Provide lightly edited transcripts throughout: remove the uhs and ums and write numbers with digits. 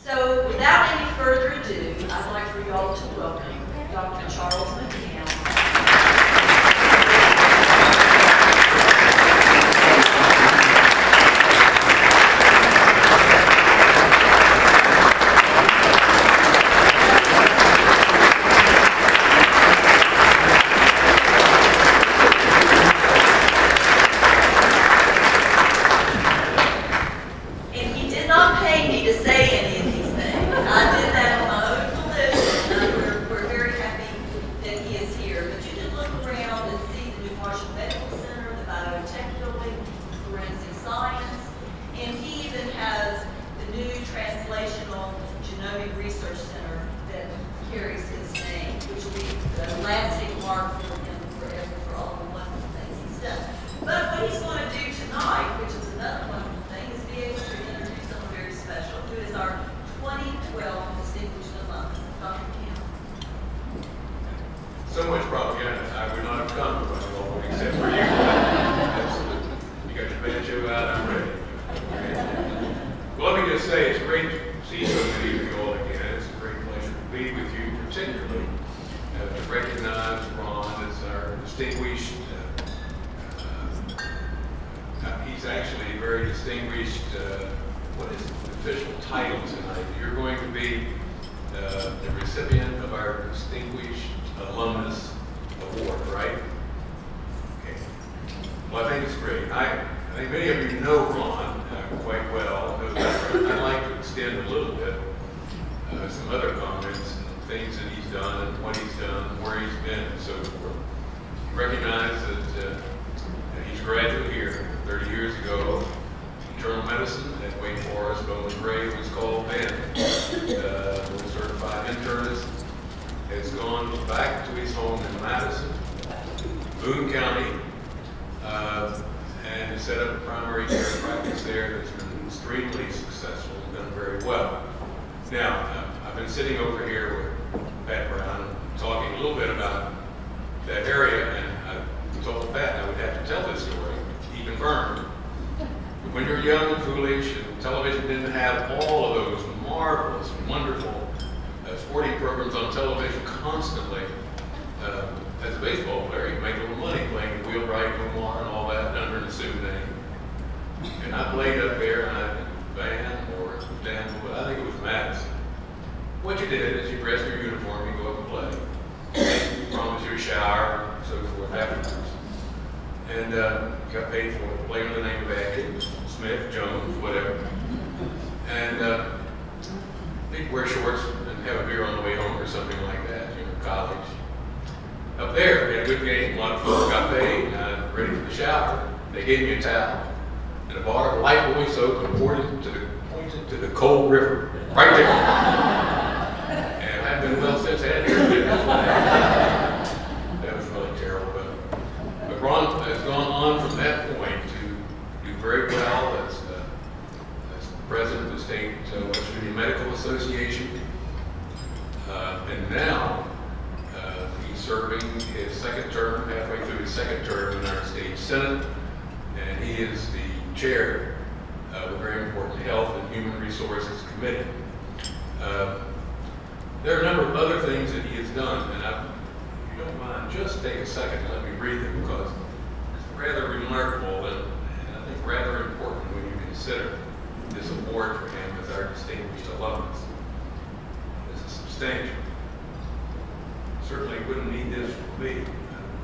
So without any further ado, I'd like for you all to welcome Dr. Charles McCann. So much propaganda, I would not have come if I all except for you. You got your banjo out, I'm ready. Well, let me just say, it's great to see so many of you all again. It's a great pleasure to be with you, particularly to recognize Ron as our distinguished, he's actually a very distinguished, what is the official title tonight? You're going to be the recipient of our distinguished alumnus award, right? Okay. Well, I think it's great. I think many of you know Ron quite well. I'd like to extend a little bit some other comments and things that he's done and what he's done, where he's been, and so forth. Recognize that he's a graduate here 30 years ago. Internal medicine at Wake Forest, Bowman Gray was called Banquet. Was a certified internist. Has gone back to his home in Madison, Boone County, and has set up a primary care practice there that's been extremely successful and done very well. Now, I've been sitting over here with Pat Brown and talking a little bit about that area, and I told Pat I would have to tell this story. He confirmed. When you're young and foolish, and television didn't have all of those marvelous, wonderful sporting programs on television constantly. As a baseball player, you can make a little money playing wheelwright, Omar, and all that under an assumed name. And I played up there, and I did band or dance, but I think it was Madison. What you did is you dressed your uniform, you go up and play. You promised you a shower, and so forth afterwards. And you got paid for it. Play under the name of Banquet, Smith, Jones, whatever. And they'd wear shorts and have a beer on the way home or something like that, you know, college. Up there, we had a good game. A lot of folks got paid, and ready for the shower. They gave me a towel and a bar of Lifebuoy soap and pointed to the cold river, right there. And I've been well since then. That was really terrible. But Ron has gone on from that point to do very well as president of the state West Virginia Medical Association. And now he's serving his second term, halfway through his second term in our state senate, and he is the chair of a very important Health and Human Resources Committee. There are a number of other things that he has done, and if you don't mind, just take a second and let me read them, because it's rather remarkable and I think rather important when you consider this award for him as our distinguished alumnus. This is substantial. Certainly wouldn't need this from me.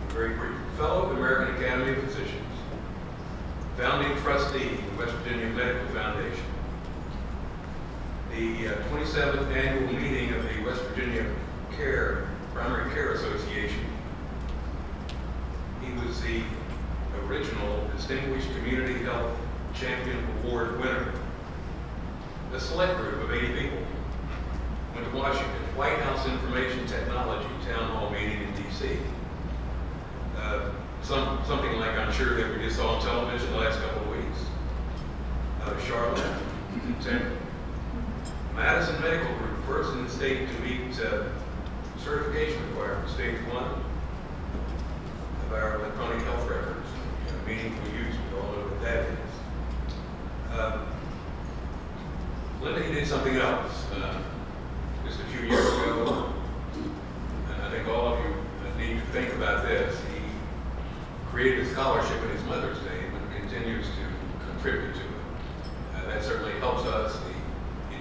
Very brief. Fellow of the American Academy of Physicians, founding trustee of the West Virginia Medical Foundation, the 27th annual meeting of the West Virginia Primary Care Association. He was the original Distinguished Community Health Champion Award winner. A select group of 80 people went to Washington, White House Information Technology Town Hall meeting in D.C. Something like I'm sure that we just saw on television the last couple of weeks. Out of Charlotte, Temple. Madison Medical Group, first in the state to meet certification requirements, stage 1 of our electronic health records. Meaningful use, we all know what that is. Linda, he did something else.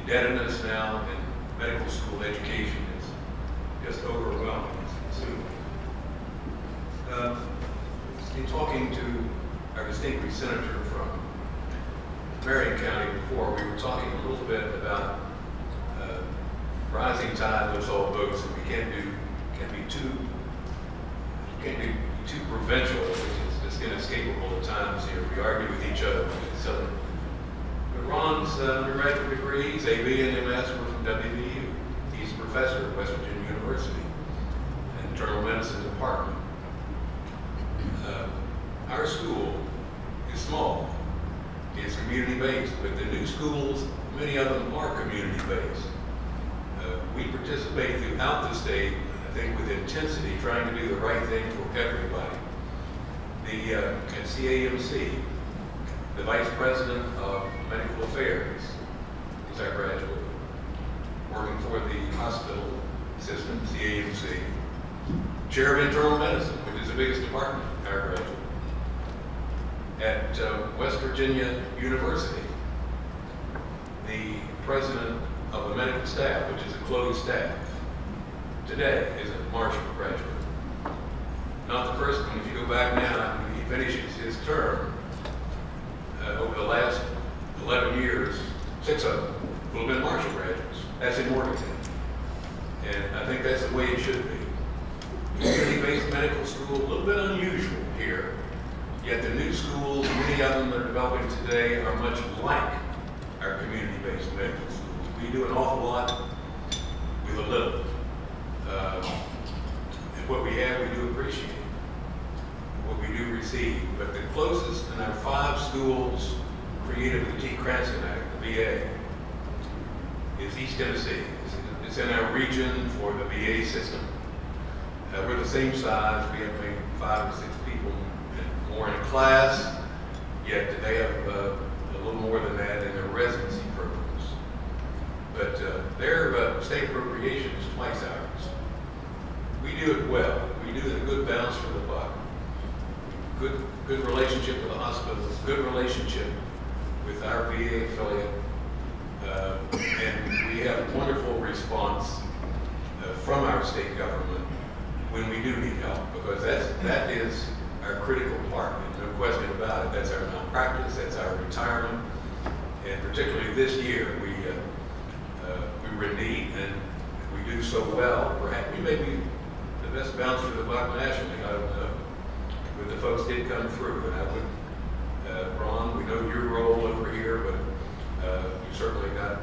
indebtedness now in medical school education is just overwhelming. In talking to our distinguished senator from Marion County before, we were talking a little bit about rising tide lifts all boats, and we can't be too provincial, which is just inescapable at times here. We argue with each other. But Ron's undergraduate degree, he's AB and MS were from WVU. He's a professor at West Virginia University in the internal medicine department. Our school is small. It's community-based, but the new schools, many of them are community-based. We participate throughout the state, I think with intensity, trying to do the right thing for everybody. At CAMC, the Vice President of Medical Affairs is our graduate, working for the hospital system, CAMC. Chair of Internal Medicine, which is the biggest department, our graduate. At West Virginia University, the president of the medical staff, which is a closed staff, today is a Marshall graduate. Not the first one. If you go back now, he finishes his term, over the last 11 years, 6 of them will have been Marshall graduates. That's in Morgantown. And I think that's the way it should be. Community-based medical school, a little bit unusual here, yet the new schools, many of them that are developing today, are much like our community-based medical schools. We do an awful lot with a little. And what we have, we do appreciate. What we do receive. But the closest in our 5 schools created with the T. Cranston Act, the VA, is East Tennessee. It's in our region for the VA system. We're the same size. We have maybe 5 or 6 people more in a class, yet they have a little more than that in their residency programs. But their state appropriation is twice ours. We do it well. We do a good balance for the buck. Good relationship with the hospitals, good relationship with our VA affiliate, and we have a wonderful response from our state government when we do need help, because that is our critical part, no question about it. That's our malpractice, that's our retirement, and particularly this year, we were in need, and we do so well. Perhaps we may be the best bouncer of the buck nationally, I don't know. But the folks did come through, and I would, Ron, we know your role over here, but you certainly got,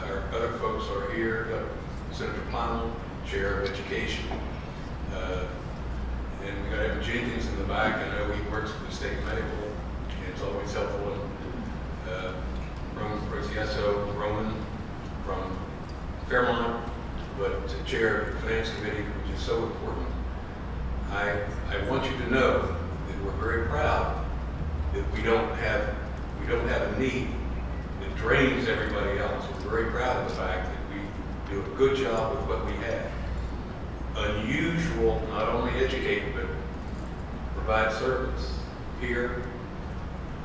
our other folks are here, Senator Plano, Chair of Education, and we got Evan Jenkins in the back. I know he works with the state medical, and it's always helpful. And Roman Prezieso, Roman from Fairmont, but Chair of the Finance Committee, which is so important. I want you to know that we're very proud that we don't have a need that drains everybody else. We're very proud of the fact that we do a good job with what we have. Unusual, not only educate, but provide service. Here,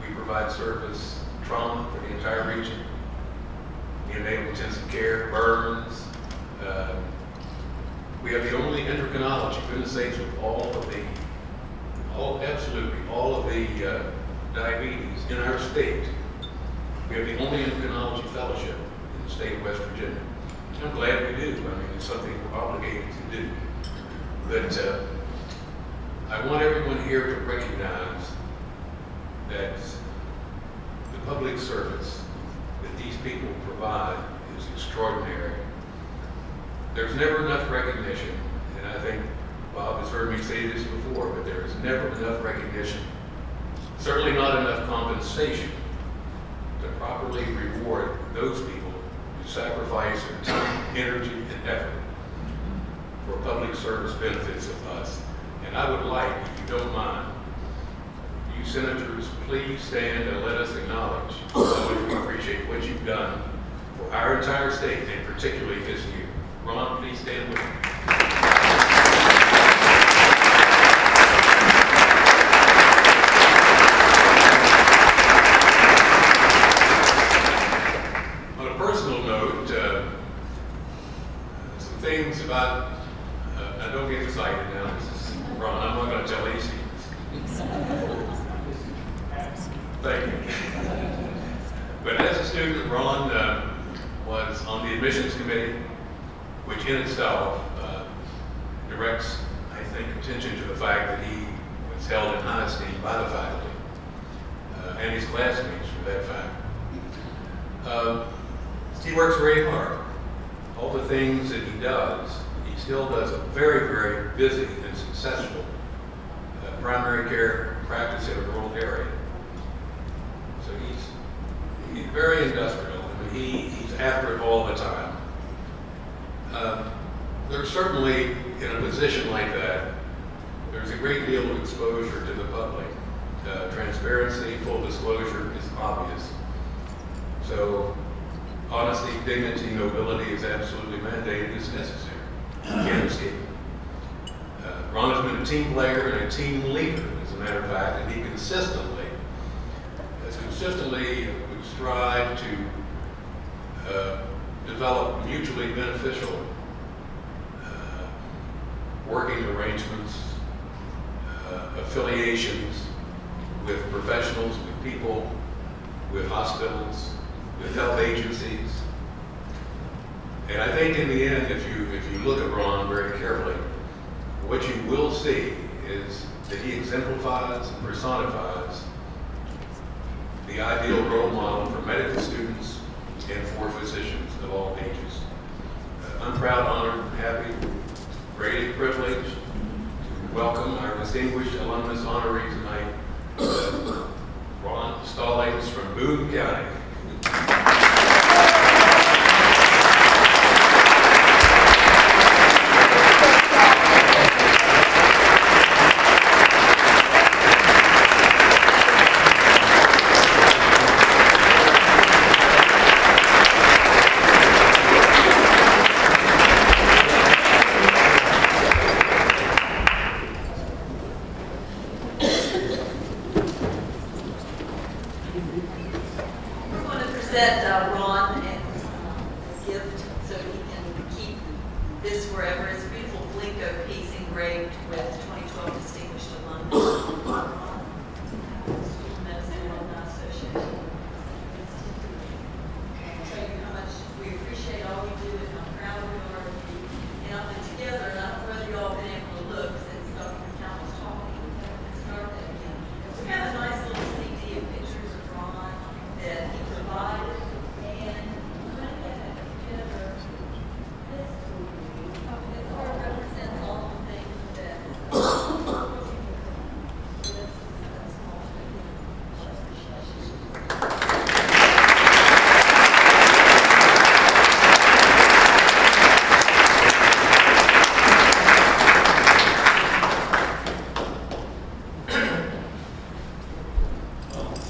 we provide service, trauma for the entire region, neonatal intensive care, burns. We have the only endocrinology, goodness sakes, with absolutely all of the diabetes in our state. We have the only endocrinology fellowship in the state of West Virginia. I'm glad we do. I mean, it's something we're obligated to do. But I want everyone here to recognize that the public service that these people provide is extraordinary. There's never enough recognition, and I think Bob has heard me say this before, but there is never enough recognition, certainly not enough compensation to properly reward those people who sacrifice their time, energy, and effort for public service benefits of us. And I would like, if you don't mind, you senators, please stand and let us acknowledge how much we appreciate what you've done for our entire state, and particularly this year. Ron, please stand with me. On a personal Thank you. But as a student, Ron was on the admissions committee, which in itself directs, I think, attention to the fact that he was held in high esteem by the faculty and his classmates for that fact. He works very hard. All the things that he does, he still does a very, very busy and successful primary care practice in a rural area. So he's very industrial. I mean, he's after it all the time. There's certainly, in a position like that, there's a great deal of exposure to the public. Transparency, full disclosure is obvious. So honesty, dignity, nobility is absolutely mandated, it's necessary. You can't escape it. Ron has been a team player and a team leader, as a matter of fact, and he consistently would strive to develop mutually beneficial working arrangements, affiliations with professionals, with people, with hospitals, with health agencies. And I think in the end, if you look at Ron very carefully, what you will see is that he exemplifies and personifies the ideal role model for medical students and for physicians of all ages. I'm proud, honored, happy, great privilege to welcome our distinguished alumnus honoree tonight, Ron Stallings from Boone County. Ron and his gift so he can keep this forever. It's a beautiful Blinko piece engraved with 2012 Distinguished Alumnus. Medicine Alumni Association. I'll tell you how much we appreciate all you do and how proud we are of you. And I've been together, and I don't know whether you all been able to look since Dr. McCown was talking. Start that again. We have a nice little CD of pictures of Ron that he provided.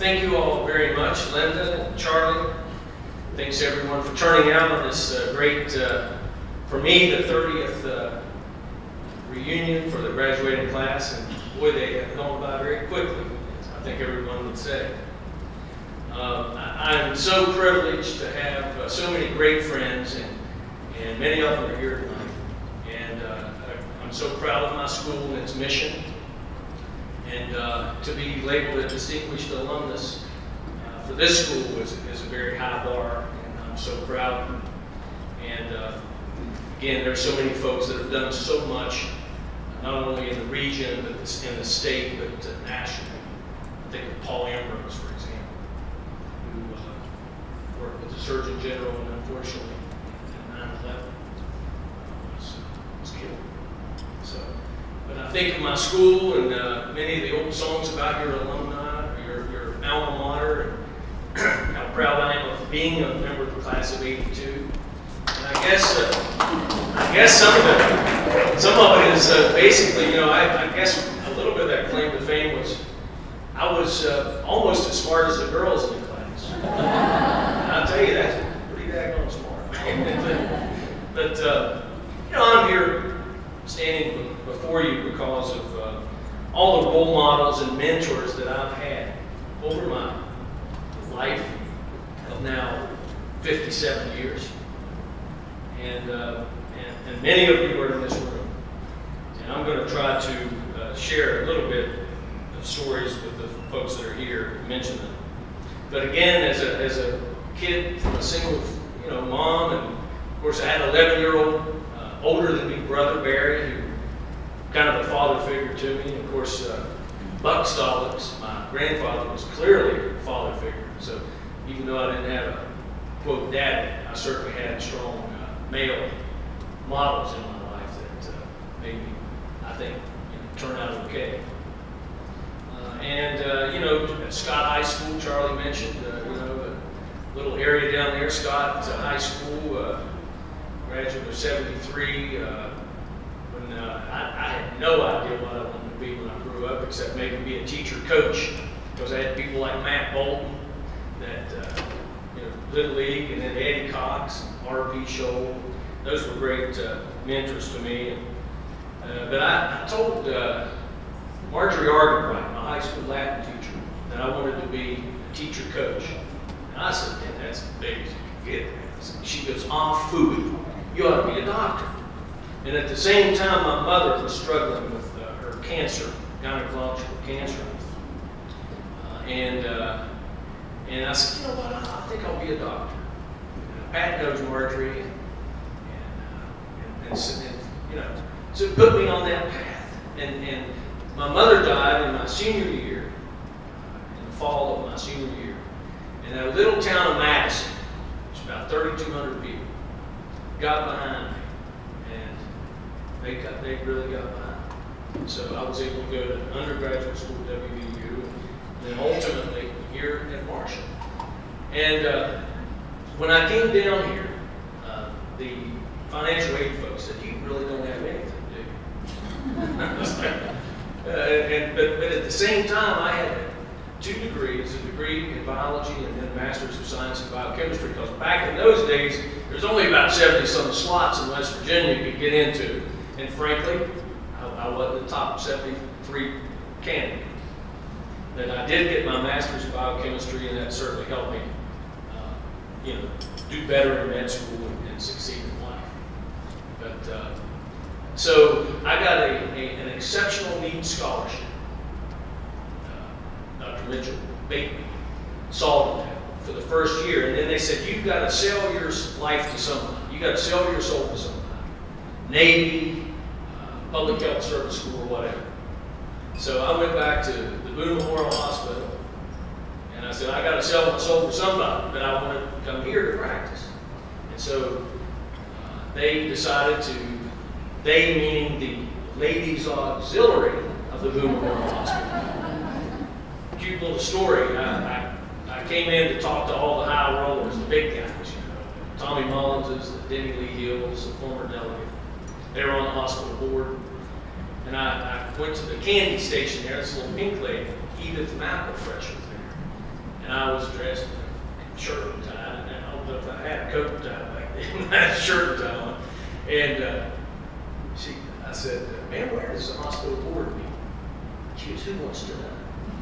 Thank you all very much, Linda and Charlie. Thanks everyone for turning out on this great, for me, the 30th reunion for the graduating class. And boy, they have gone by very quickly, I think everyone would say. I'm so privileged to have so many great friends, and many of them are here tonight. And I'm so proud of my school and its mission. And to be labeled a distinguished alumnus for this school is a very high bar, and I'm so proud. And again, there's so many folks that have done so much, not only in the region, but in the state, but nationally. I think of Paul Ambrose, for example, who worked with the Surgeon General, and unfortunately, in 9/11 was killed. So. But I think of my school and many of the old songs about your alumni, your alma mater, and how proud I am of being a member of the class of '82. And I guess some of it is basically, I guess a little bit of that claim to fame was I was almost as smart as the girls in the class. And I'll tell you, that's pretty daggone smart. But I'm here standing before you because of all the role models and mentors that I've had over my life of now 57 years. And many of you are in this room. And I'm going to try to share a little bit of stories with the folks that are here mention them. But again, as a kid from a single, mom, and of course I had an 11-year-old older than me brother, Barry, who kind of a father figure to me. And of course, Buck Stallings, my grandfather, was clearly a father figure. So even though I didn't have a, quote, daddy, I certainly had strong male models in my life that made me, I think, turn out okay. Scott High School, Charlie mentioned, the little area down there, Scott High School, graduate of 73. When I had no idea what I wanted to be when I grew up, except maybe be a teacher coach, because I had people like Matt Bolton, that Little League, and then Eddie Cox, R.P. Scholl. Those were great mentors to me. But I told Marjorie Arganbright, my high school Latin teacher, that I wanted to be a teacher coach. And I said, man, that's as big as you can get. She goes, phooey, you ought to be a doctor. And at the same time, my mother was struggling with her cancer, gynecological cancer. And I said, you know what, I think I'll be a doctor. Pat knows Marjorie, and so it put me on that path. And my mother died in my senior year, in the fall of my senior year. And that little town of Madison, it's about 3,200 people, got behind me. And they really got behind me. So I was able to go to undergraduate school at WVU, and then ultimately here at Marshall. And when I came down here, the financial aid folks said, you really don't have anything, do you? But at the same time, I had 2 degrees, a degree in biology and then a master's of science in biochemistry, because back in those days, there's only about 70-some slots in West Virginia you could get into. And frankly, I wasn't the top 73 candidate. But I did get my master's in biochemistry, and that certainly helped me, do better in med school and succeed in life. But so I got an exceptional needs scholarship. Dr. Mitchell Bateman saw that for the first year, and then they said, you've got to sell your life to someone. You got to sell your soul to someone. Navy, public health service school, or whatever. So I went back to the Boone Memorial Hospital, and I said, I got to sell my soul to somebody, but I want to come here to practice. And so they decided to, they meaning the ladies auxiliary of the Boone Memorial Hospital. Cute little story. I came in to talk to all the high rollers, the big guys, Tommy Mullinses, the Denny Lee Hills, the former delegate. They were on the hospital board. And I went to the candy station there, this little pink lady, Edith McElfresh was there. And I was dressed in a shirt and tie, and I don't know if I had a coat and tie back then, I had a shirt and tie on. And I said, man, where does the hospital board meet? She goes, who wants to know?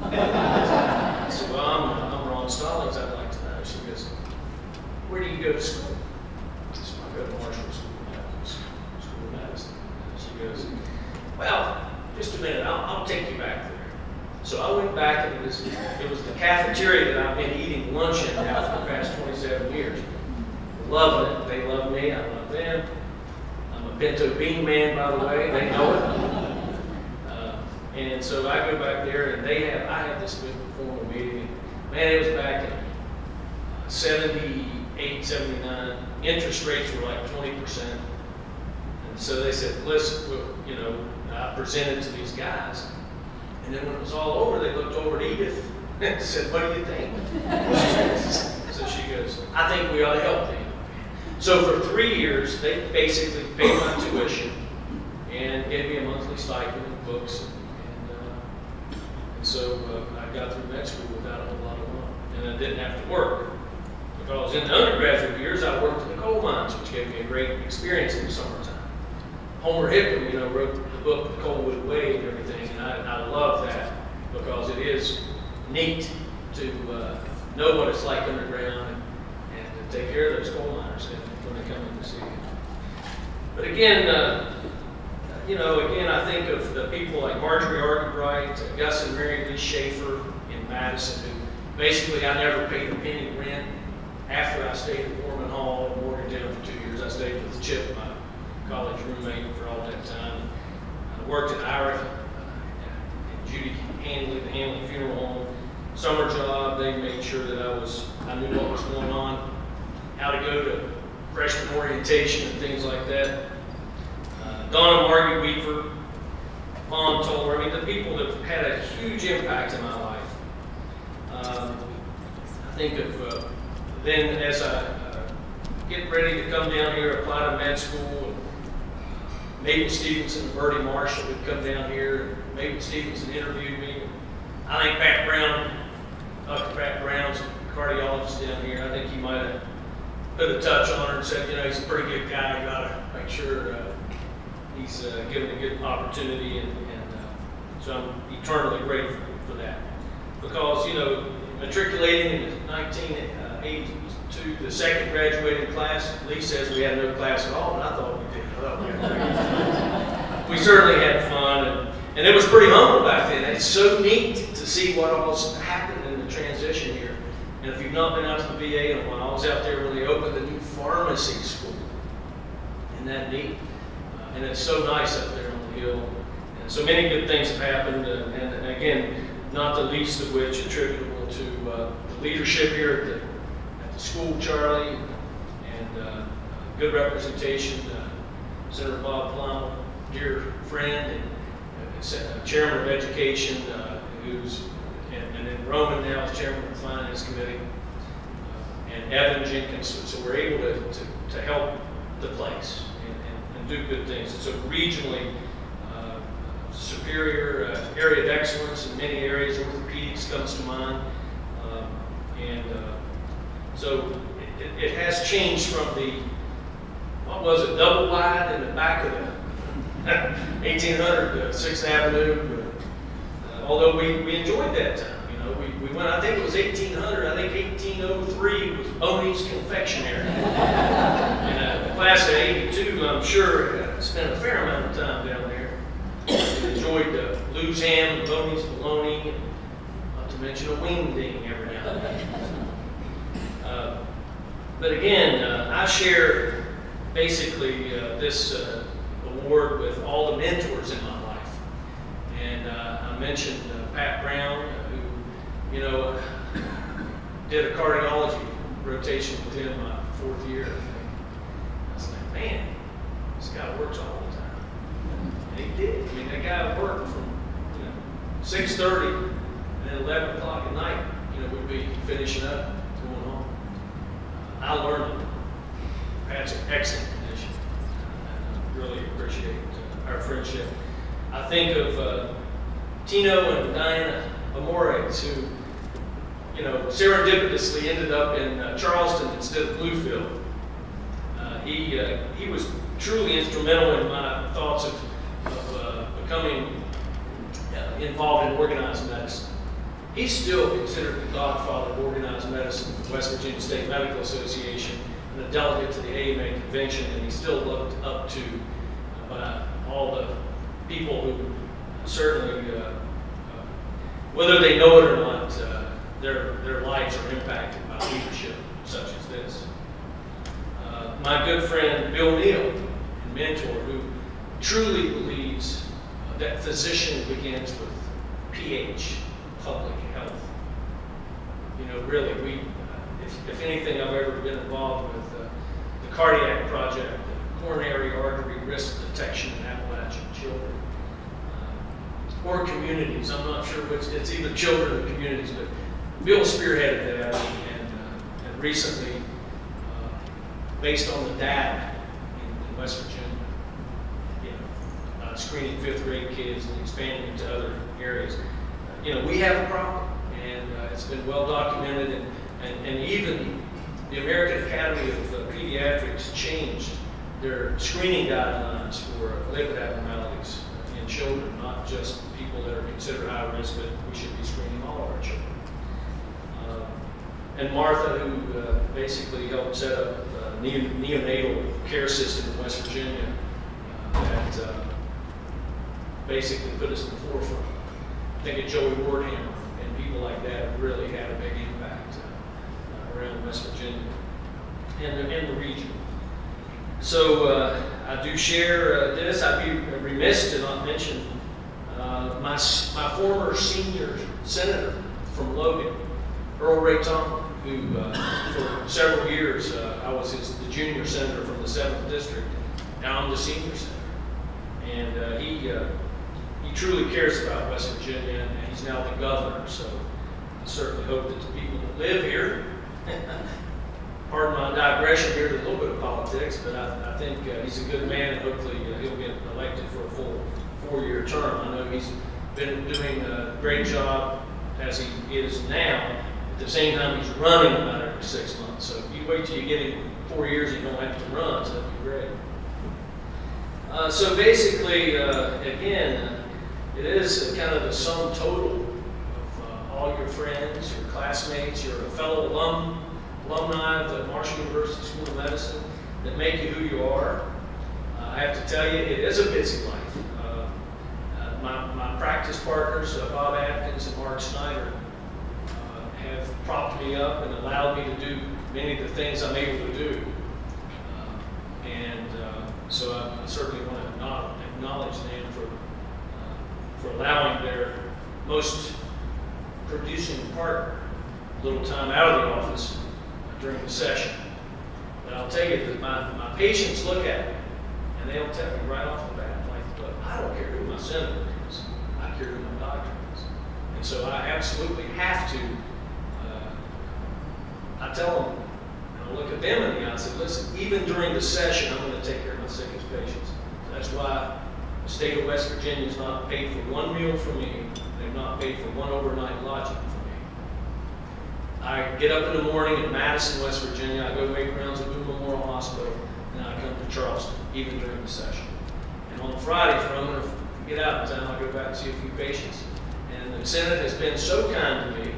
I said, well, I'm Ron Stallings, I'd like to know. She goes, where do you go to school? I said, I go to Marshall School of Medicine. She goes, well, just a minute, I'll take you back there. So I went back, and it was the cafeteria that I've been eating lunch in now for the past 27 years. Loving it, they love me, I love them. I'm a bento bean man, by the way, they know it. And so I go back there, and I have this big formal meeting. And man, it was back in 78, 79. Interest rates were like 20%. And so they said, listen, I presented to these guys. And then when it was all over, they looked over at Edith and said, what do you think? So she goes, I think we ought to help them. So for 3 years, they basically paid my tuition and gave me a monthly stipend and books. And so I got through med school without a whole lot of money. And I didn't have to work. Because in the undergraduate years, I worked in the coal mines, which gave me a great experience in the summertime. Homer Hickam, wrote the book, The Coalwood Way, and everything, and I love that because it is neat to know what it's like underground and to take care of those coal miners when they come in to see you. But again, I think of the people like Marjorie Arganbright, Gus and Mary Lee Schaefer, in Madison, who basically I never paid a penny rent after I stayed at Foreman Hall in Morgantown for 2 years. I stayed with Chip, my college roommate, for all that time. I worked at Ira and Judy Handley, the Handley Funeral Home. Summer job, they made sure that I knew what was going on, how to go to freshman orientation and things like that. Don and Margie Weaver, Vaughn Toller, I mean, the people that have had a huge impact in my life. I think of then as I get ready to come down here, apply to med school, Mabel Stevenson and Bertie Marshall would come down here, and Mabel Stevenson interviewed me. I think Pat Brown, Dr. Pat Brown's a cardiologist down here. I think he might have put a touch on her and said, you know, he's a pretty good guy. You got to make sure he's given a good opportunity, and so I'm eternally grateful for that. Because, you know, matriculating in 1982, the second graduating class, Lee says we had no class at all, and I thought we did. I thought we had we certainly had fun, and it was pretty humble back then. It's so neat to see what all's happened in the transition here. And if you've not been out to the VA in a while, I was out there when they opened the new pharmacy school. Isn't that neat? And it's so nice up there on the hill. And so many good things have happened, and again, not the least of which attributable to the leadership here at the school, Charlie, and good representation. Senator Bob Plum, dear friend, and chairman of education, and then Roman now is chairman of the finance committee, and Evan Jenkins. So we're able to help the place and do good things. It's a regionally superior area of excellence in many areas. Orthopedics comes to mind. So it has changed from the, what was it, double wide in the back of the 1800 6th Avenue. Although we enjoyed that time. You know, we went, I think it was 1800, I think 1803 was Boney's Confectionery. And the class of 82, I'm sure, spent a fair amount of time down there. Enjoyed Lou's ham and Boney's bologna, not to mention a wing ding every now and then. But again, I share basically this award with all the mentors in my life. And I mentioned Pat Brown, who, you know, did a cardiology rotation with him my 4th year. I was like, man, this guy works all the time. And he did. I mean, that guy worked from 6:30 and then 11 o'clock at night. You know, we'd be finishing up, going home. I learned it. Pat's an excellent condition. And I really appreciate our friendship. I think of Tino and Diana Amores, who, you know, serendipitously ended up in Charleston instead of Bluefield. He was truly instrumental in my thoughts of becoming involved in organized medicine. He's still considered the godfather of organized medicine for the West Virginia State Medical Association and a delegate to the AMA convention, and he's still looked up to by all the people who certainly, whether they know it or not, their lives are impacted by leadership such as this. My good friend Bill Neal, and mentor, who truly believes that physician begins with PH, public health. You know, really, if anything, I've ever been involved with the cardiac project, the coronary artery risk detection in Appalachian children, or communities. I'm not sure which, it's either children or communities, but Bill spearheaded that, and recently, based on the data in West Virginia, you know, screening 5th grade kids and expanding into other areas. You know, we have a problem, and it's been well documented, and even the American Academy of Pediatrics changed their screening guidelines for lipid abnormalities in children, not just people that are considered high risk, but we should be screening all of our children. And Martha, who basically helped set up a neonatal care system in West Virginia that basically put us in the forefront. Think of Joey Wardhammer and people like that have really had a big impact around West Virginia and the region. So I do share this. I'd be remiss to not mention my former senior senator from Logan, Earl Ray Tomlin, who for several years I was the junior senator from the 7th District. Now I'm the senior senator. And he truly cares about West Virginia, and he's now the governor. So I certainly hope that the people that live here, pardon my digression here to a little bit of politics, but I think he's a good man, and hopefully he'll get elected for a full 4-year term. I know he's been doing a great job as he is now. At the same time, he's running about every 6 months. So if you wait till you get him 4 years, you don't have to run, so that'd be great. So basically, again, it is kind of the sum total of all your friends, your classmates, your fellow alumni of the Marshall University School of Medicine that make you who you are. I have to tell you, it is a busy life. My practice partners, Bob Atkins and Mark Snyder, have propped me up and allowed me to do many of the things I'm able to do. So I certainly want to acknowledge them for allowing their most producing partner a little time out of the office during the session. But I'll tell you that my patients look at me and they'll tell me right off the bat, like, look, I don't care who my senator is, I care who my doctor is. And so I absolutely have to, I tell them, and I look at them in the eye and say, listen, even during the session, I'm going to take care of my sickest patients. So that's why the state of West Virginia has not paid for one meal for me. They've not paid for one overnight lodging for me. I get up in the morning in Madison, West Virginia. I go make rounds at Boone Memorial Hospital, and I come to Charleston, even during the session. And on Fridays, when I'm going to get out in town, I go back and see a few patients. And the Senate has been so kind to me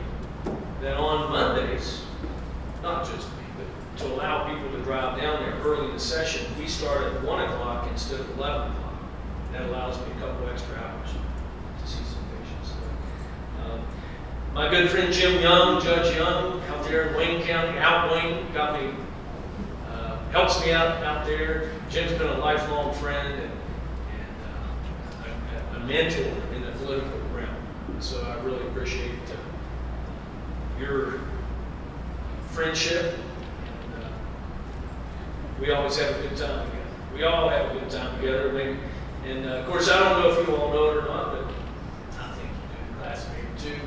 that on Mondays, not just me, but to allow people to drive down there early in the session, we start at 1 o'clock instead of 11 o'clock. That allows me a couple extra hours to see some patients. My good friend Jim Young, Judge Young, out there in Wayne County, out Wayne, got me, helps me out there. Jim's been a lifelong friend and a mentor in the political realm. So I really appreciate your friendship. And, we always have a good time together. We all have a good time together. And of course, I don't know if you all know it or not, but I think you do. Classmate too.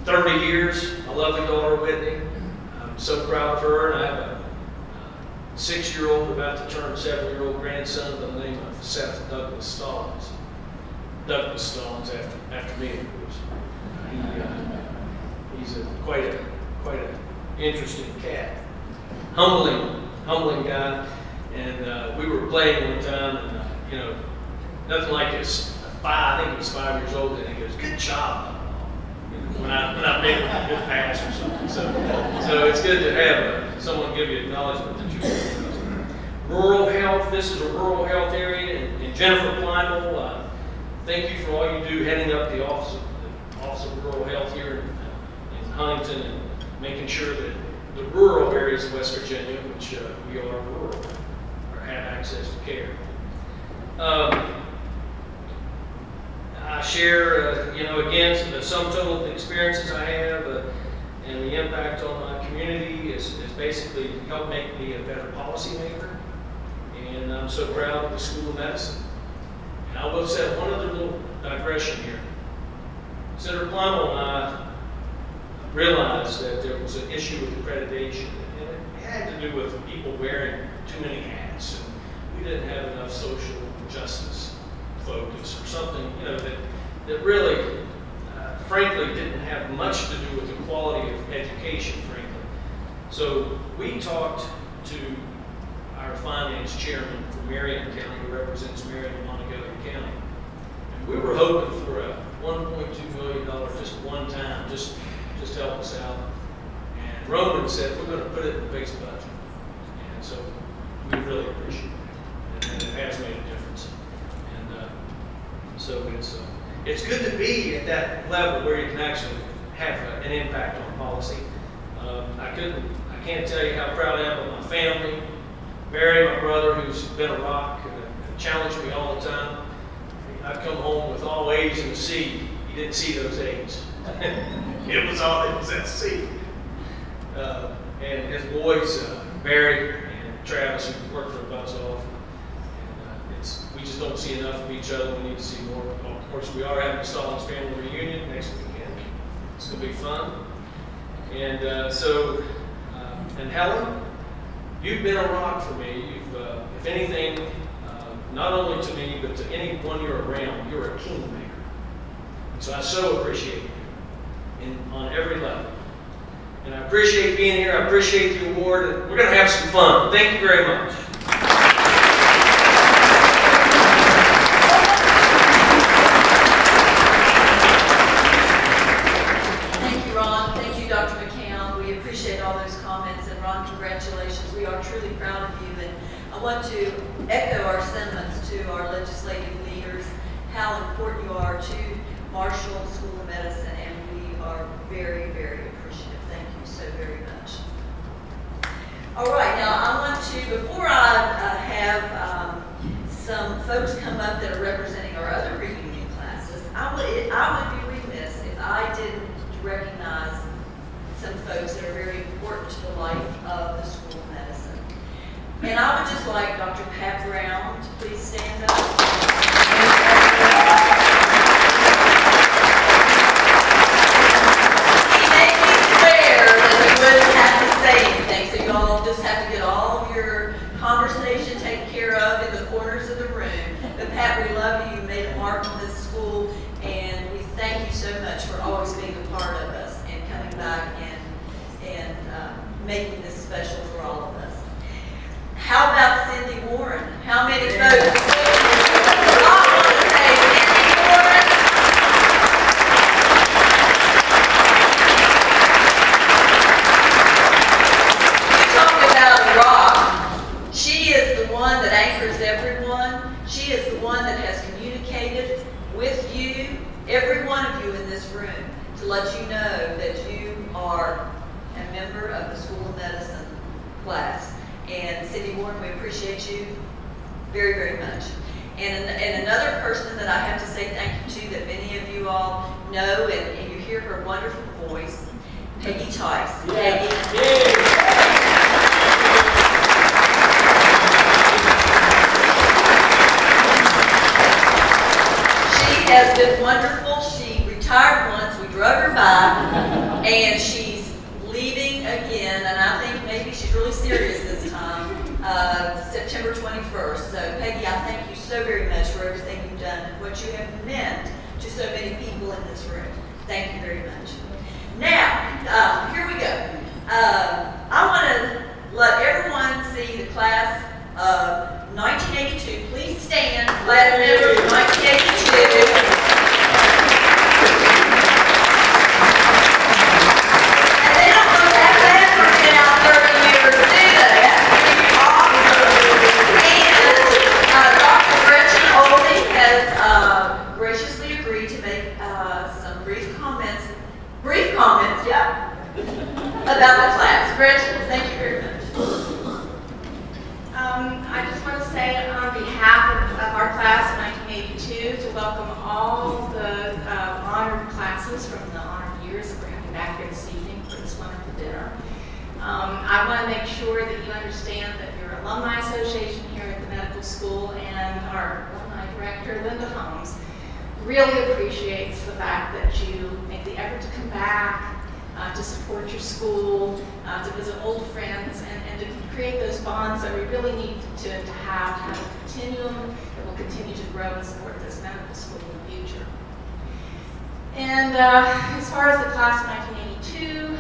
30 years. I love the daughter Whitney. I'm so proud of her, and I have a 6-year-old about to turn 7-year-old grandson by the name of Seth Douglas Stallings. Douglas Stallings after me, of course. He's quite an interesting cat. Humbling guy. And we were playing one time, and nothing like this. I think he was 5 years old, and he goes, "Good job." When I made a good pass or something. So it's good to have someone give you acknowledgement that you're doing. Rural health. This is a rural health area, and Jennifer Kleinel, thank you for all you do heading up the Office of Rural Health here in Huntington, and making sure that the rural areas of West Virginia, which we are rural, have access to care. I share, again, the sum total of the experiences I have and the impact on my community is basically helped make me a better policymaker. And I'm so proud of the School of Medicine. And I will say one other little digression here. Senator Kleinel and I realized that there was an issue with accreditation, and it had to do with people wearing too many hats, and we didn't have enough social justice focus or something, that really, frankly, didn't have much to do with the quality of education, frankly. So we talked to our finance chairman from Marion County, who represents Marion and Montgomery County, and we were hoping for a $1.2 million just one time, just help us out. And Roman said, we're going to put it in the base budget. And so we really appreciate it. And it has made a difference. And so it's good to be at that level where you can actually have an impact on policy. I can't tell you how proud I am of my family. Barry, my brother, who's been a rock and challenged me all the time. I've come home with all A's in the C. He didn't see those A's. It was that C. And his boys, Barry and Travis, who work their butts off. And we just don't see enough of each other. We need to see more. Of course, we are having a Stallings family reunion next weekend. It's going to be fun. And and Helen, you've been a rock for me. You've, if anything, not only to me, but to anyone you're around, you're a kingmaker. So I so appreciate you on every level. And I appreciate being here. I appreciate the award. And we're going to have some fun. Thank you very much. Thank you, Ron. Thank you, Dr. McCown. We appreciate all those comments. And Ron, congratulations. We are truly proud of you. And I want to echo our sentiments to our legislative leaders, how important you are to Marshall School of Medicine, and we are very, very appreciative. Thank you so very much. All right, now I want to, before I have some folks come up that are representing our other reunion classes, I would be remiss if I didn't recognize some folks that are very important to the life of the School of Medicine. And I would just like Dr. Pat Brown to please stand up. Just have to get all of your conversation taken care of in the corners of the room. But Pat, we love you. You made a mark on this school, and we thank you so much for always being a part of us and coming back and making this special for all of us. How about Cindy Warren? How many folks? I want to say Cindy Warren. She is the one that anchors everyone. She is the one that has communicated with you, every one of you in this room, to let you know that you are a member of the School of Medicine class. And Cindy Warren, we appreciate you very, very much. And another person that I have to say thank you to that many of you all know, and you hear her wonderful voice, Peggy Tice. Yeah. Peggy. Yeah. Has been wonderful. She retired once, we drug her by, and she's leaving again, and I think maybe she's really serious this time, September 21st. So Peggy, I thank you so very much for everything you've done and what you have meant to so many people in this room. Thank you very much. Now, here we go. I want to let everyone see the class of 1982. Please stand, class members of 1982. And they don't look that bad for being out 30 years, do they? That's pretty awesome. And Dr. Gretchen Oldie has graciously agreed to make some brief comments, yeah, about the class. Gretchen, thank you very much. I just want to say on behalf of our class of 1982 to welcome all the honored classes from the honored years that we're having back here this evening for this wonderful dinner. I want to make sure that you understand that your Alumni Association here at the medical school and our alumni director, Linda Holmes, really appreciates the fact that you make the effort to come back, to support your school, to visit old friends, and to create those bonds that we really need to have a continuum that will continue to grow and support this medical school in the future. And as far as the class of 1982,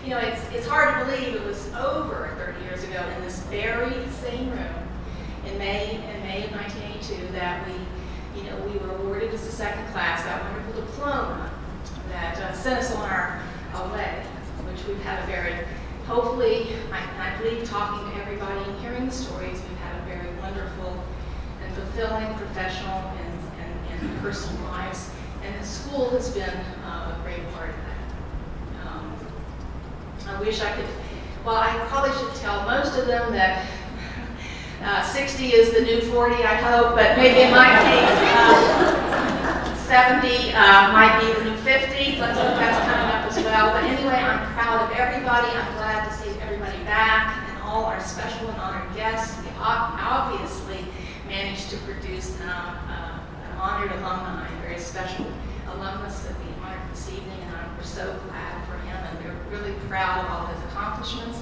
you know, it's hard to believe it was over 30 years ago in this very same room in May of 1982 that we were awarded as the second class that wonderful diploma that sent us on our way, which we've had a very, hopefully, I believe talking to everybody and hearing the stories, we've had a very wonderful and fulfilling professional and personal lives, and the school has been a great part of that. I wish I could, well, I probably should tell most of them that 60 is the new 40, I hope, but maybe in my case, 70 might be the new 50. Let's hope that's coming up as well. But anyway, I'm proud of everybody. I'm glad to see everybody back and all our special and honored guests. We obviously managed to produce an honored alumni, a very special alumnus that we honored this evening, and we're so glad for him, and we're really proud of all his accomplishments.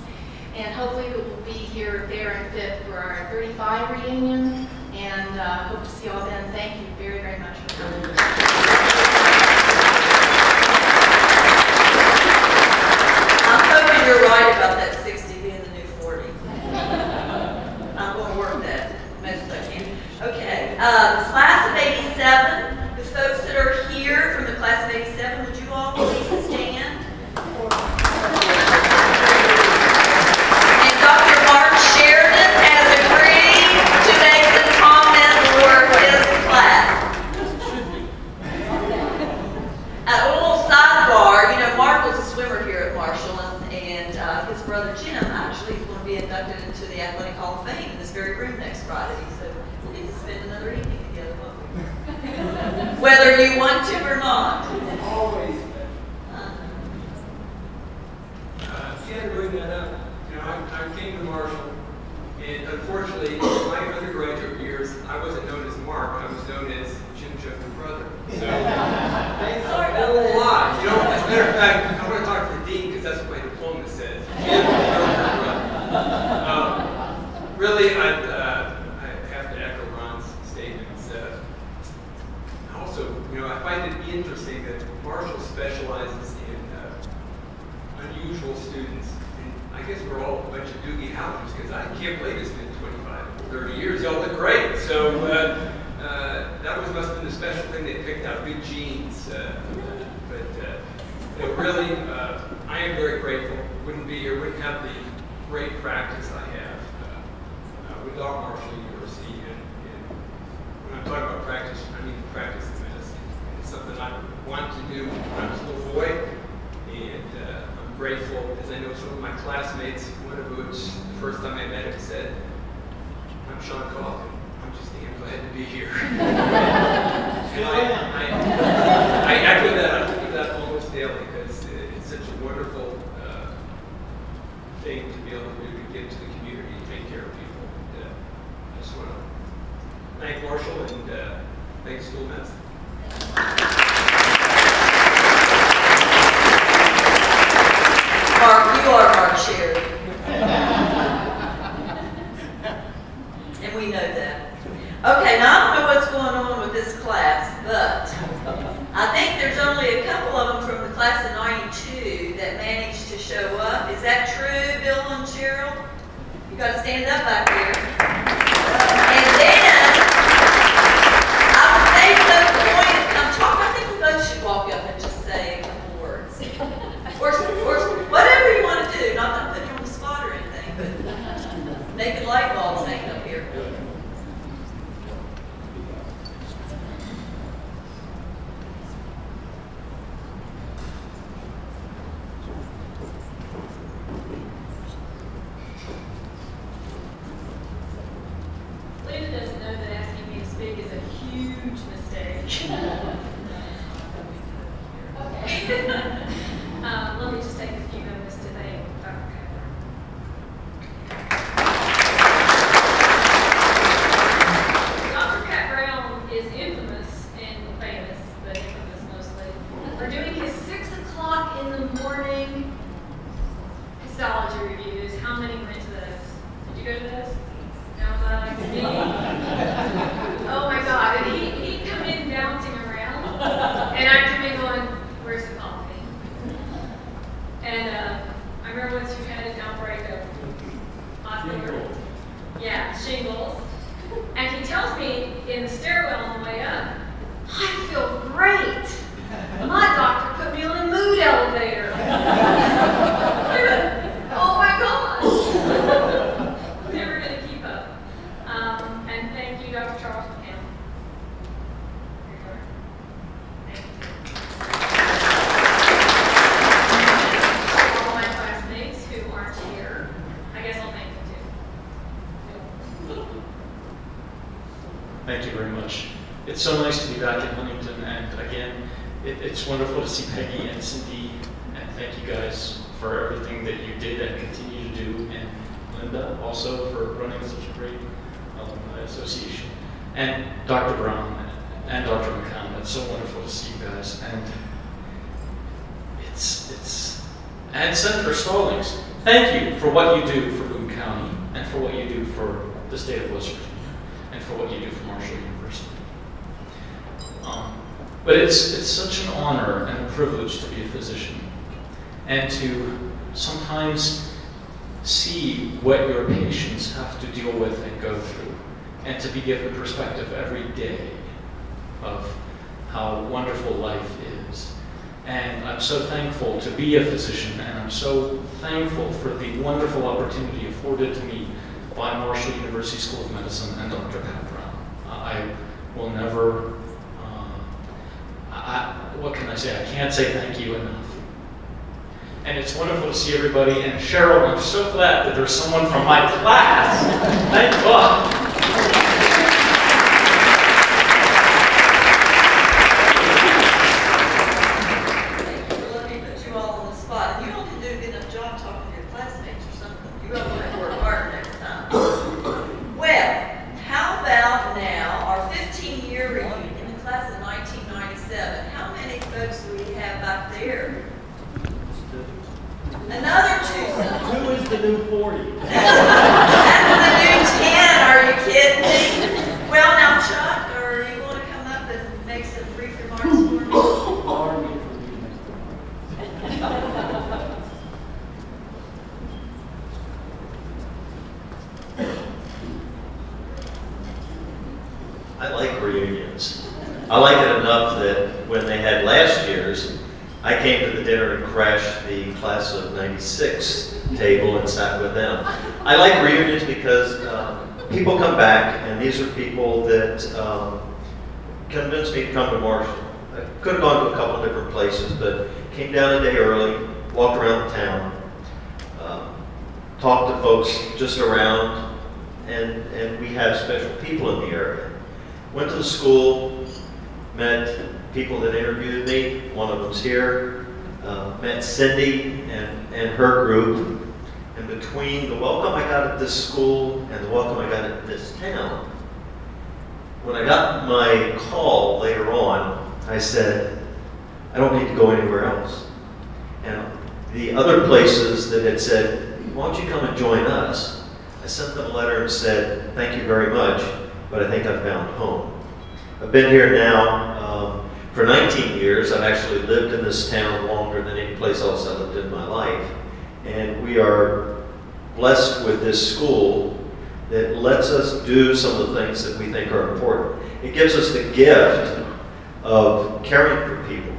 And hopefully we will be here, there, and fit for our 35 reunion, and hope to see you all then. Thank you very, very much for coming. I'm hoping you're right about that 60 being the new 40. I'm going to work that as much as I can. Okay, class of 87, the folks that are here from the class of 87, would you all please stand? And Dr. Mark Sheridan has agreed to make some comments for his class. A little sidebar, you know, Mark was a swimmer here at Marshall, and his brother Jim actually is going to be inducted into the Athletic Hall of Fame in this very room next Friday. So we'll get to spend another evening together, won't we? Whether you want to or not. Always. Yeah, to bring that up, you know, I came to Marshall, and unfortunately, in my undergraduate years, I wasn't known as Mark, I was known as Jim Jeffrey's brother. So, thanks Sorry a about whole that. lot. You know, as a matter of fact, I want to talk to the dean, because that's what my diploma says. Jim Jeffrey's brother. Really, I have to echo Ron's statements. Also, you know, I find it interesting that Marshall specializes in unusual students. And I guess we're all a bunch of doogie howlers, because I can't believe it's been 25, 30 years. Y'all look great. So that must have been the special thing. They picked out good genes. You know, really, I am very grateful. Wouldn't be here, wouldn't have the great practice I have without Marshall University. And when I'm talking about practice, I mean the practice of medicine. It's something I wanted to do when I was a little boy. And I'm grateful, as I know some of my classmates, one of which, the first time I met him, said, "I'm Sean Coffin. I'm just damn glad to be here." And I echo that. I think of that almost daily, because it's such a wonderful thing to be able to do, to give to the community, and take care of people. And, I just want to thank Marshall and thank School of Medicine. Mark, you are Mark Sheridan. And we know that. Okay, now I don't know what's going on with this class, but I think there's only a couple of them from the class of 92 that managed to show up. Is that true, Bill and Cheryl? You got to stand up back there. And then, I would say so the point of come talk, I think we both should walk up and just say a couple words. Or whatever you want to do. Not that I'm putting you on the spot or anything, but naked light bulbs hanging up here. Linda doesn't know that asking me to speak is a huge mistake. Okay. Let me just take a few moments to thank Dr. Capper. Dr. Cat Brown is infamous and famous, but infamous mostly, for doing his 6 o'clock in the morning histology reviews. How many went to those? Did you go to those? Oh my God, and he'd come in bouncing around, and I'd come in going, "Where's the coffee?" And I remember once you had an outbreak of hot fever. Yeah, shingles. And he tells me in the stairwell on the way up, "I feel great. My doctor put me on a mood elevator." Oh my gosh. Never going to keep up. And thank you, Dr. Charles McCann. Thank you. All my classmates. Thank you very much. It's so nice to be back in Huntington, and again, it's wonderful to see Peggy and Cindy, and thank you guys for everything that you did and continue to do, and Linda also for running such a great alumni association, and Dr. Brown and Dr. McCown. It's so wonderful to see you guys, and and Senator Stallings, thank you for what you do for Boone County, and for what you do for the state of West Virginia, and for what you do for Marshall University. But it's such an honor and a privilege to be a physician, and to sometimes see what your patients have to deal with and go through, and to be given perspective every day of how wonderful life is. And I'm so thankful to be a physician, and I'm so thankful for the wonderful opportunity afforded to me by Marshall University School of Medicine and Dr. Pat Brown. I will never, what can I say? I can't say thank you enough. And it's wonderful to see everybody. And Cheryl, I'm so glad that there's someone from my class. Thank God. Thank you for letting me put you all on the spot. And you all can do a good enough job talking to your classmates or something. You all want to work hard next time. Well, how about now our 15-year reunion in the class of 1997? How many folks do we have back there? Another two. Who is the new 40? That's the new 10. Are you kidding me? Well, now, Chuck, are you going to come up and make some brief remarks for me? I like reunions. I like it enough that when they had last year's, I came to the dinner and crashed the class of '96 table and sat with them. I like reunions because people come back, and these are people that convinced me to come to Marshall. I could have gone to a couple of different places, but came down a day early, walked around the town, talked to folks just around, and we have special people in the area. Went to the school, met people that interviewed me. One of them's here. Met Cindy and her group. And between the welcome I got at this school and the welcome I got at this town, when I got my call later on, I said, I don't need to go anywhere else. And the other places that had said, why don't you come and join us? I sent them a letter and said, thank you very much, but I think I've found home. I've been here now for 19 years. I've actually lived in this town longer than any place else I lived in my life. And we are blessed with this school that lets us do some of the things that we think are important. It gives us the gift of caring for people.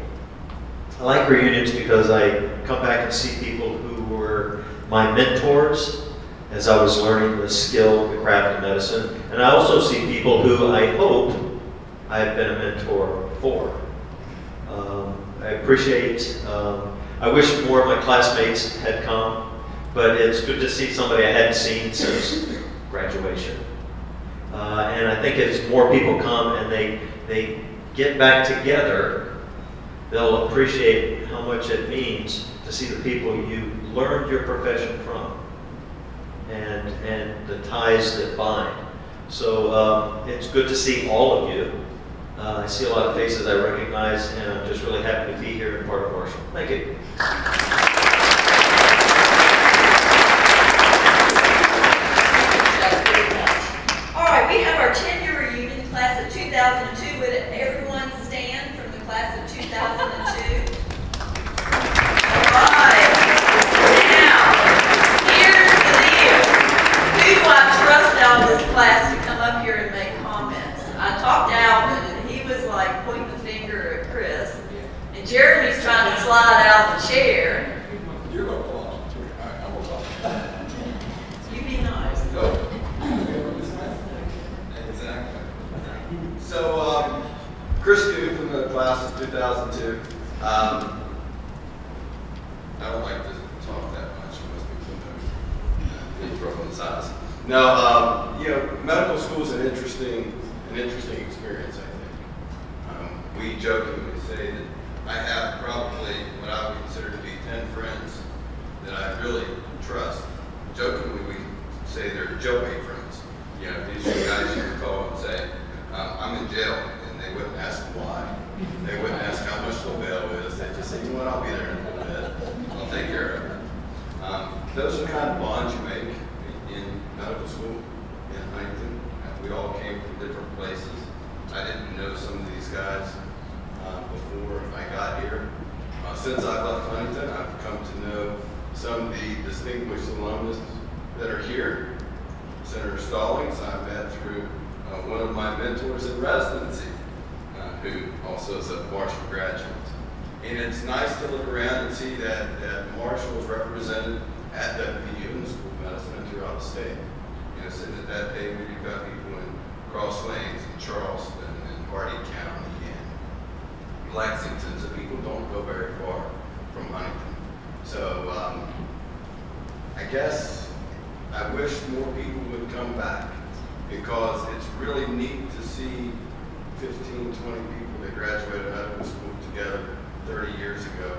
I like reunions because I come back and see people who were my mentors as I was learning the skill, the craft of medicine. And I also see people who I hope I've been a mentor for. I appreciate, I wish more of my classmates had come, but it's good to see somebody I hadn't seen since graduation. And I think as more people come and they get back together, they'll appreciate how much it means to see the people you learned your profession from and the ties that bind. So it's good to see all of you. I see a lot of faces I recognize, and I'm just really happy to be here and part of Marshall. Thank you. All right, we have our 10-year reunion, class of 2002. Would everyone stand from the class of 2002? All right. Now, here's the deal. Who do I trust out of this class to come up here and make comments? I talked to Alvin, and he was like pointing the finger at Chris. And Jeremy's trying to slide out the chair. You're going to fall off the chair. All right, I'm going to fall. You be nice. Exactly. So, Chris Dew from the class of 2002. I don't like to talk that much. Most people know. Being thrown on the sides. No, you know, medical school is an interesting an interesting experience, I think. We jokingly say that I have probably what I would consider to be 10 friends that I really trust. Jokingly, we say they're jailbait friends. You know, these are guys you can call and say, I'm in jail, and they wouldn't ask why. They wouldn't ask how much the bail is. They'd just say, you know what, I'll be there in a little bit. I'll take care of it. Those are the kind of bonds you make in medical school in Huntington. We all came from different places. I didn't know some of these guys before I got here. Since I left Huntington, I've come to know some of the distinguished alumnus that are here. Senator Stallings, I met through one of my mentors in residency, who also is a Marshall graduate. And it's nice to look around and see that Marshall is represented at WVU in the School of Medicine and throughout the state. You know, so that day when you've got people in Cross Lanes and Charleston and Hardee County and Lexington, so people don't go very far from Huntington. So I guess I wish more people would come back, because it's really neat to see 15, 20 people that graduated medical school together 30 years ago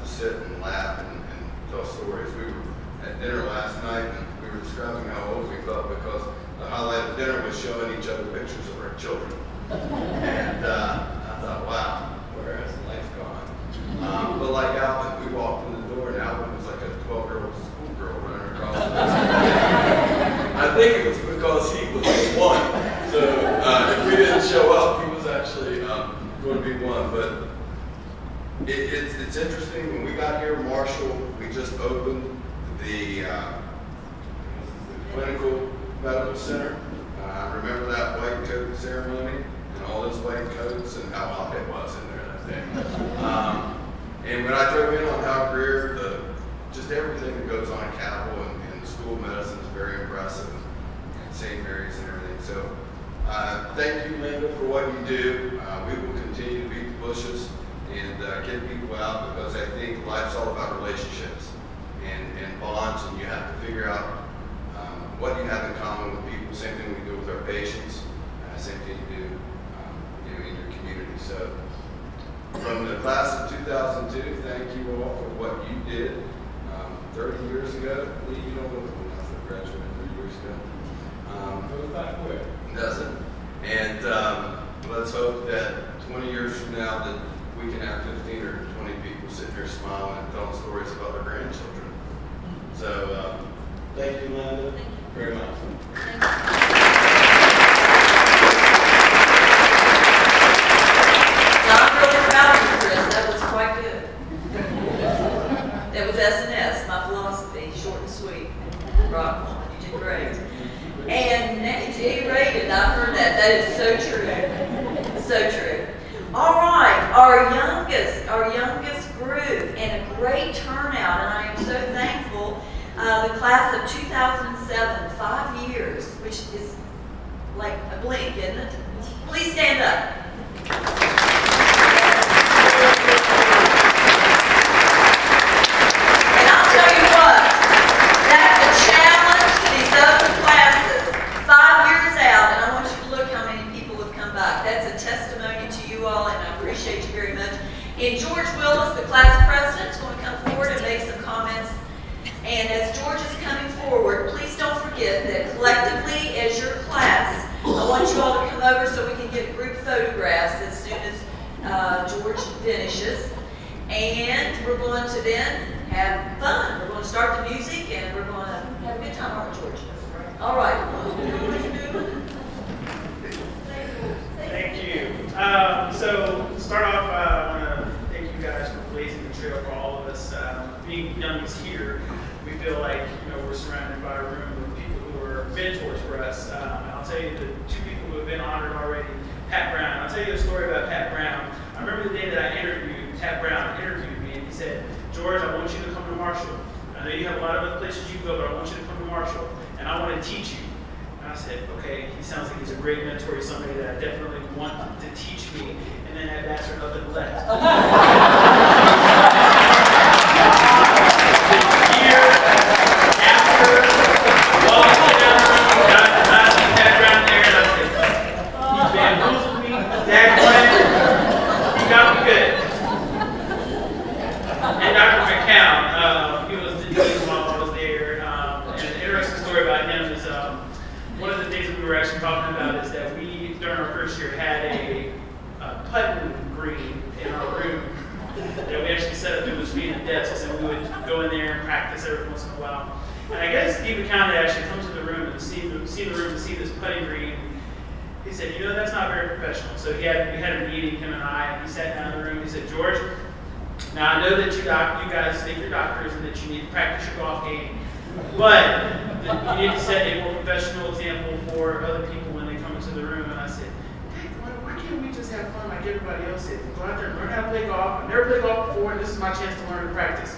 to sit and laugh and tell stories. We were at dinner last night and we were describing how old we felt, because the highlight of dinner was showing each other pictures of our children. And I thought, wow, where has life gone? But like Alvin, we walked in the door and Alvin was like a 12-year-old schoolgirl running across the street. I think it was because he was one. So if we didn't show up, he was actually going to be one. But it's interesting. When we got here, Marshall, we just opened the Clinical Medical Center. I remember that white coat ceremony and all those white coats and how hot it was in there that day. And when I drove in on Hal Greer, just everything that goes on at Capitol and the School of Medicine is very impressive, and St. Mary's and everything. So thank you, Linda, for what you do. We will continue to beat the bushes and get people out, because I think life's all about relationships and bonds, and you have to figure out what you have in common with people. Same thing we do with our patients, same thing you do in your community. So from the class of 2002, thank you all for what you did 30 years ago. Lee, you don't look old enough to graduate 30 years ago. Goes back quick. Does it? And let's hope that 20 years from now that we can have 15 or 20 people sitting here smiling and telling stories about their grandchildren. So thank you, Linda, very much. I'm really proud of you, Chris. That was quite good. That was S&S, my philosophy, short and sweet. Rock on, you did great. And G-rated, I've heard that. That is so true. So true. All right, our youngest group, and a great turnout, and I am so thankful. The class of 2007, 5 years, which is like a blink, isn't it? Please stand up. And I'll tell you what, that's a challenge to these other classes. 5 years out, and I want you to look how many people have come back. That's a testimony to you all, and I appreciate you very much. And George Willis, the class president, is going to come forward and make some comments. And as George is coming forward, please don't forget that collectively, as your class, I want you all to come over so we can get group photographs as soon as George finishes. And we're going to then have fun. We're going to start the music, and we're going to have a good time, aren't we, George? All right. Thank you. So to start off, I want to thank you guys for blazing the trail for all of us. Being youngest here, we feel like we're surrounded by a room of people who are mentors for us. I'll tell you the 2 people who have been honored already. Pat Brown. I'll tell you a story about Pat Brown. I remember the day that I interviewed Pat Brown interviewed me, and he said, "George, I want you to come to Marshall. I know you have a lot of other places you go, but I want you to come to Marshall, and I want to teach you." And I said, "Okay, he sounds like he's a great mentor. He's somebody that I definitely want to teach me." And then I've asked her nothing less. Year after, walking down the road, got Pat Brown there, and I said, And I guess Steve McCown had actually come to the room and see the room and see this putting green. He said, you know, that's not very professional. So we had a meeting, him and I, and he sat down in the room. He said, George, now I know that you guys think you're doctors and that you need to practice your golf game, but you need to set a more professional example for other people when they come into the room. And I said, hey, why can't we just have fun like everybody else did? Go out there and learn how to play golf. I've never played golf before, and this is my chance to learn and practice.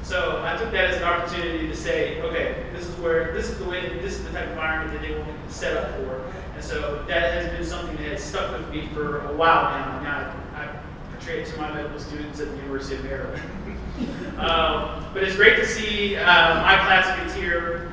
So I took that as an opportunity to say, okay, this is the type of environment that they want me to set up for. And so that has been something that has stuck with me for a while now. Now I portray it to my medical students at the University of Maryland. But it's great to see my classmates here,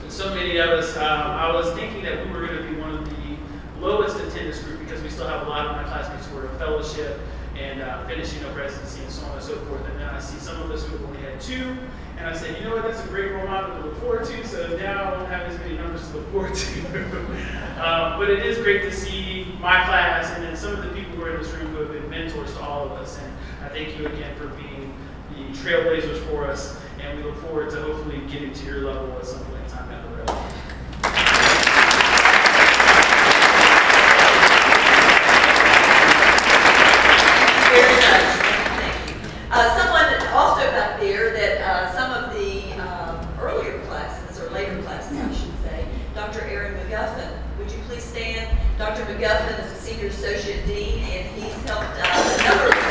and so many of us. I was thinking that we were going to be one of the lowest attendance group because we still have a lot of my classmates who are in fellowship and finishing up residency and so on and so forth. And then I see some of us who have only had 2, and I said, you know what, that's a great role model to look forward to, so now I won't have as many numbers to look forward to. But it is great to see my class and then some of the people who are in this room who have been mentors to all of us. And I thank you again for being the trailblazers for us, and we look forward to hopefully getting to your level at some point in time down the road. Very much. Thank you. Someone also back there that some of the earlier classes, or later classes, I should say, Dr. Aaron McGuffin. Would you please stand? Dr. McGuffin is a senior associate dean, and he's helped a number of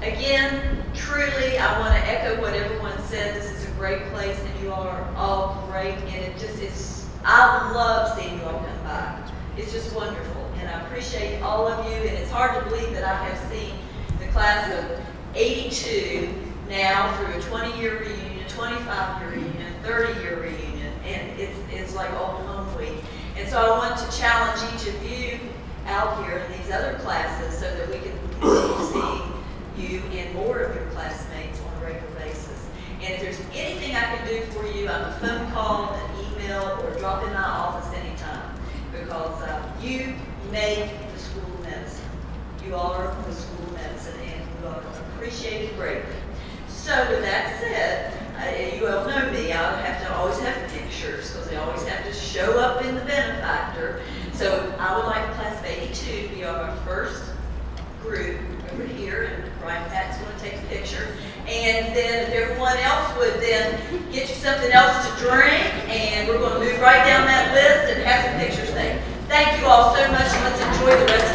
again, truly, I want to echo what everyone said. This is a great place, and you all are all great, and it just is. I love seeing you all come by. It's just wonderful, and I appreciate all of you, and it's hard to believe that I have seen the class of 82 now through a 20-year reunion, 25-year reunion, 30-year reunion, and it's like old home week. And so I want to challenge each of you out here in these other classes so that we can continue seeing you and more of your classmates on a regular basis. And if there's anything I can do for you, I'm a phone call, an email, or drop in my office anytime. Because you make the School of Medicine. You all are from the School of Medicine, and you are appreciated greatly. So with that said, you all know me. I have to always have pictures because they always have to show up in the benefactor. So I would like class of 82 to be our first group over here, and Brian Pat's going to take a picture. And then if everyone else would then get you something else to drink, and we're going to move right down that list and have some pictures taken. Thank you all so much, and let's enjoy the rest